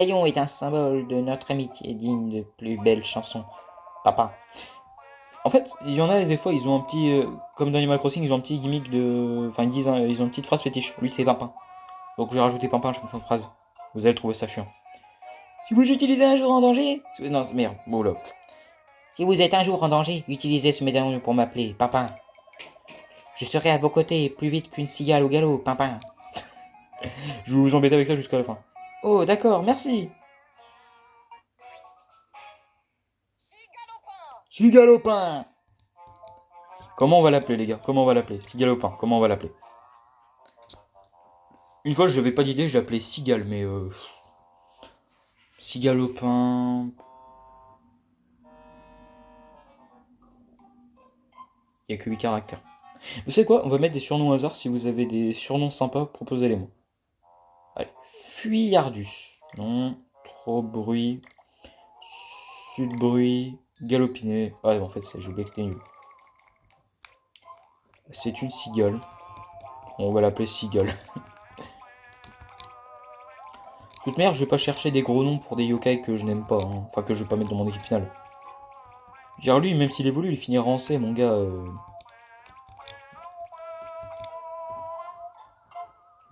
médaillon est un symbole de notre amitié digne de plus belles chansons. Papa. En fait, il y en a des fois, ils ont un petit. Comme dans Animal Crossing, ils ont un petit gimmick de. Enfin, ils disent, ils ont une petite phrase fétiche. Lui, c'est Pimpin. Donc, j'ai rajouté Pimpin à chaque fin de phrase. Vous allez trouver ça chiant. Si vous utilisez un jour en danger. Non, merde, bon là. Si vous êtes un jour en danger, utilisez ce médaillon pour m'appeler Pimpin. Je serai à vos côtés plus vite qu'une cigale au galop, Pimpin. Je vais vous embêter avec ça jusqu'à la fin. Oh, d'accord, merci. Cigalopin. Comment on va l'appeler, les gars? Comment on va l'appeler? Cigalopin, comment on va l'appeler? Une fois, je n'avais pas d'idée, je l'appelais Cigale, mais Cigalopin. Il n'y a que 8 caractères. Vous savez quoi? On va mettre des surnoms au hasard. Si vous avez des surnoms sympas, proposez-les-moi. Allez. Fuyardus. Non. Trop bruit. Sud bruit. Galopiné. Ah, en fait, j'ai oublié que c'était nul. C'est une cigale. On va l'appeler Cigale. De toute manière, je vais pas chercher des gros noms pour des yokai que je n'aime pas. Hein. Enfin, que je vais pas mettre dans mon équipe finale. Genre lui, même s'il évolue, il finira en C, mon gars.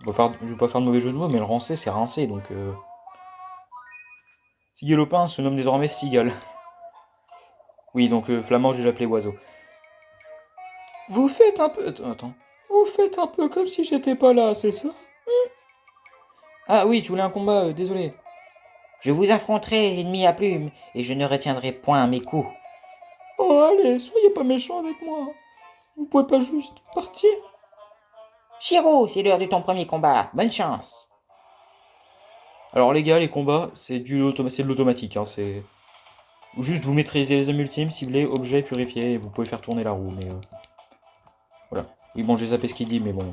Je vais pas faire de mauvais jeu de mots, mais le rancé, c'est rincé, donc... Cigalopin se nomme désormais Cigale. Oui, donc flamand, je vais l'appeler oiseau. Vous faites un peu... Attends. Vous faites un peu comme si j'étais pas là, c'est ça? Ah oui, tu voulais un combat, désolé. Je vous affronterai, ennemi à plume, et je ne retiendrai point mes coups. Oh, allez, soyez pas méchant avec moi. Vous pouvez pas juste partir? Shiro, c'est l'heure de ton premier combat. Bonne chance. Alors les gars, les combats, c'est de l'automatique. Hein, c'est juste vous maîtrisez les armes ultimes, ciblés, objets, purifiés, et vous pouvez faire tourner la roue. Mais voilà. Oui, bon, j'ai zappé ce qu'il dit, mais bon.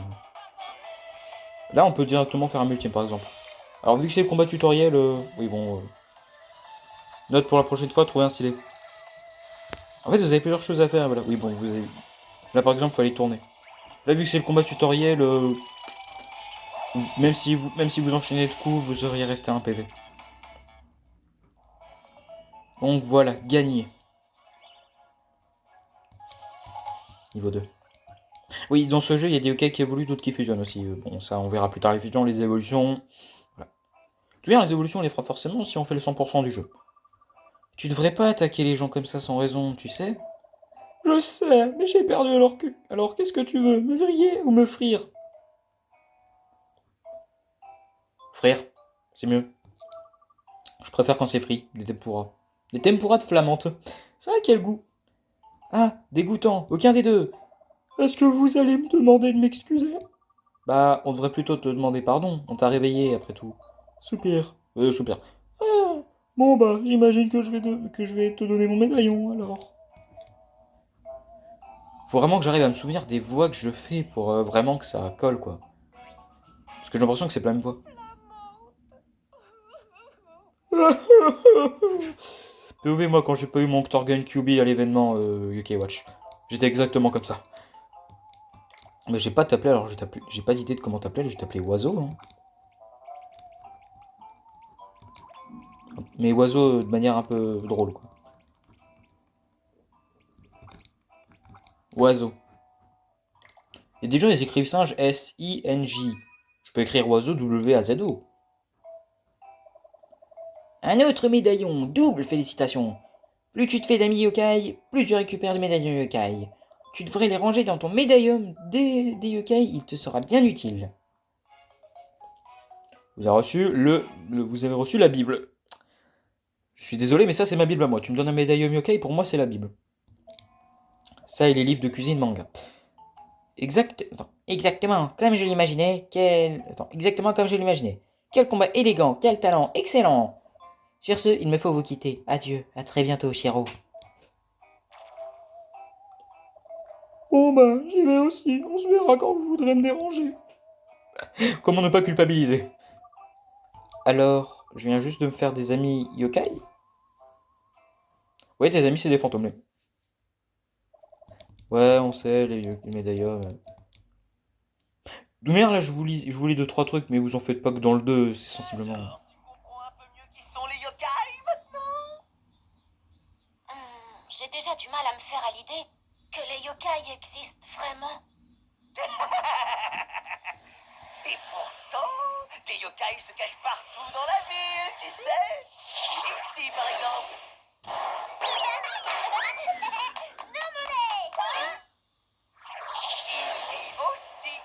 Là, on peut directement faire un ultime, par exemple. Alors vu que c'est le combat tutoriel, oui bon. Note pour la prochaine fois, trouver un stylet. En fait, vous avez plusieurs choses à faire. Voilà. Oui bon, vous avez. Là par exemple, il fallait tourner. Là, vu que c'est le combat tutoriel, même si vous enchaînez de coups, vous auriez resté un PV. Donc voilà, gagné. Niveau 2. Oui, dans ce jeu, il y a des yokai qui évoluent, d'autres qui fusionnent aussi. Bon, ça, on verra plus tard les fusions, les évolutions. Voilà. Tu vois, les évolutions, on les fera forcément si on fait le 100% du jeu. Tu devrais pas attaquer les gens comme ça sans raison, tu sais? Je sais, mais j'ai perdu leur cul. Alors qu'est-ce que tu veux? Me griller ou me frire? Frère, c'est mieux. Je préfère quand c'est frit, des tempura. Des tempura de flammante. Ça a quel goût? Ah, dégoûtant, aucun des deux. Est-ce que vous allez me demander de m'excuser? Bah, on devrait plutôt te demander pardon. On t'a réveillé après tout. Soupir. Soupir. Ah, bon bah, j'imagine que que je vais te donner mon médaillon alors. Faut vraiment que j'arrive à me souvenir des voix que je fais pour vraiment que ça colle quoi. Parce que j'ai l'impression que c'est pas la même voix. POV moi quand j'ai pas eu mon Octorgun QB à l'événement UK Watch. J'étais exactement comme ça. Mais j'ai pas t'appeler alors j'ai pas d'idée de comment t'appeler, je vais t'appeler Oiseau. Hein. Mais Oiseau de manière un peu drôle quoi. Oiseau. Et des gens ils écrivent singe S-I-N-J. Je peux écrire oiseau W-A-Z-O. Un autre médaillon, double félicitations. Plus tu te fais d'amis yokai, plus tu récupères de médaillons yokai. Tu devrais les ranger dans ton médaillum des yokai, il te sera bien utile. Vous avez reçu la Bible. Je suis désolé, mais ça c'est ma Bible à moi. Tu me donnes un médaillon yokai, pour moi c'est la Bible. Ça et les livres de cuisine manga. Exactement comme je l'imaginais. Exactement comme je l'imaginais. Quel combat élégant, quel talent, excellent. Sur ce, il me faut vous quitter. Adieu, à très bientôt, Shiro. Bon bah, j'y vais aussi. On se verra quand vous voudrez me déranger. Comment ne pas culpabiliser? Alors, je viens juste de me faire des amis yokai? Ouais, tes amis, c'est des fantômes. Ouais, on sait, les médaillons. Doumer, là, je vous lis deux, trois trucs, mais vous en faites pas que dans le 2, c'est sensiblement. déjà du mal à me faire à l'idée que les yokai existent vraiment. Et pourtant, des yokai se cachent partout dans la ville, tu sais. Ici, par exemple. Ici aussi.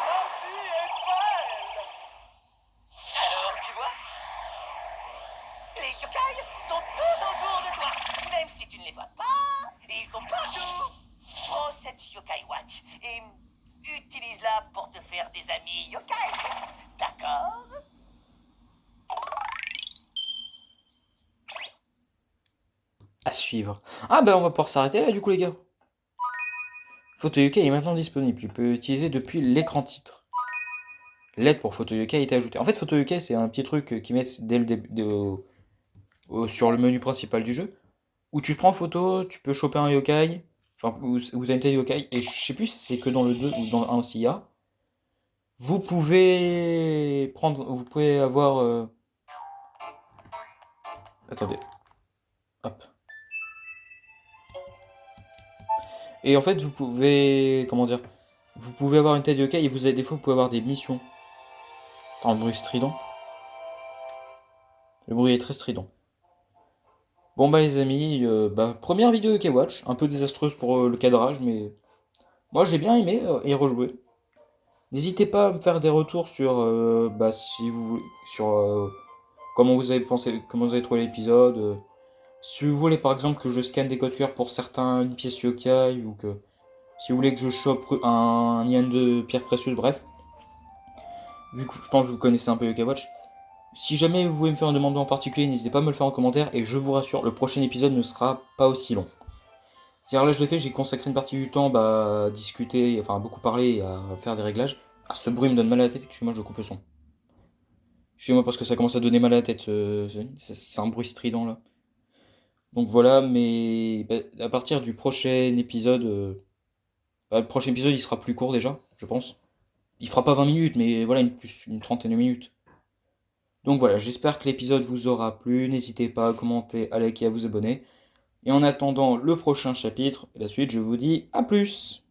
La vie est belle. Alors, tu vois, les yokai sont tout autour de toi. Même si tu ne les vois pas, ils sont partout. Prends cette yokai watch et utilise-la pour te faire des amis yokai. D'accord? À suivre. Ah bah on va pouvoir s'arrêter là du coup les gars. Photo Yokai est maintenant disponible. Tu peux l'utiliser depuis l'écran titre. L'aide pour Photo Yokai est ajoutée. En fait, Photo Yokai, c'est un petit truc qu'ils mettent dès le début, sur le menu principal du jeu, où tu te prends en photo, tu peux choper un yokai, enfin, vous avez une telle yokai, et je sais plus si c'est que dans le 2 ou dans le 1 aussi il y a. Vous pouvez avoir... Attendez, hop. Et en fait, vous pouvez... Comment dire? Vous pouvez avoir une tête de yokai, et des fois, vous pouvez avoir des missions. Attends, le bruit strident. Le bruit est très strident. Bon bah les amis, première vidéo Yokai Watch, un peu désastreuse pour le cadrage, mais moi j'ai bien aimé y rejouer. N'hésitez pas à me faire des retours sur si vous sur comment vous avez pensé, comment vous avez trouvé l'épisode. Si vous voulez par exemple que je scanne des codes QR pour certaines pièces yokai ou que si vous voulez que je chope un lien de pierre précieuse, bref. Vu que je pense que vous connaissez un peu Yokai Watch. Si jamais vous voulez me faire une demande en particulier, n'hésitez pas à me le faire en commentaire et je vous rassure, le prochain épisode ne sera pas aussi long. C'est-à-dire là je l'ai fait, j'ai consacré une partie du temps à discuter, enfin à beaucoup parler et à faire des réglages. Ah ce bruit me donne mal à la tête, excusez-moi je coupe le son. Excusez-moi parce que ça commence à donner mal à la tête, c'est un bruit strident là. Donc voilà, mais à partir du prochain épisode, le prochain épisode il sera plus court déjà, je pense. Il fera pas 20 minutes, mais voilà, une trentaine de minutes. Donc voilà, j'espère que l'épisode vous aura plu, n'hésitez pas à commenter, à liker, à vous abonner. Et en attendant le prochain chapitre, la suite, je vous dis à plus.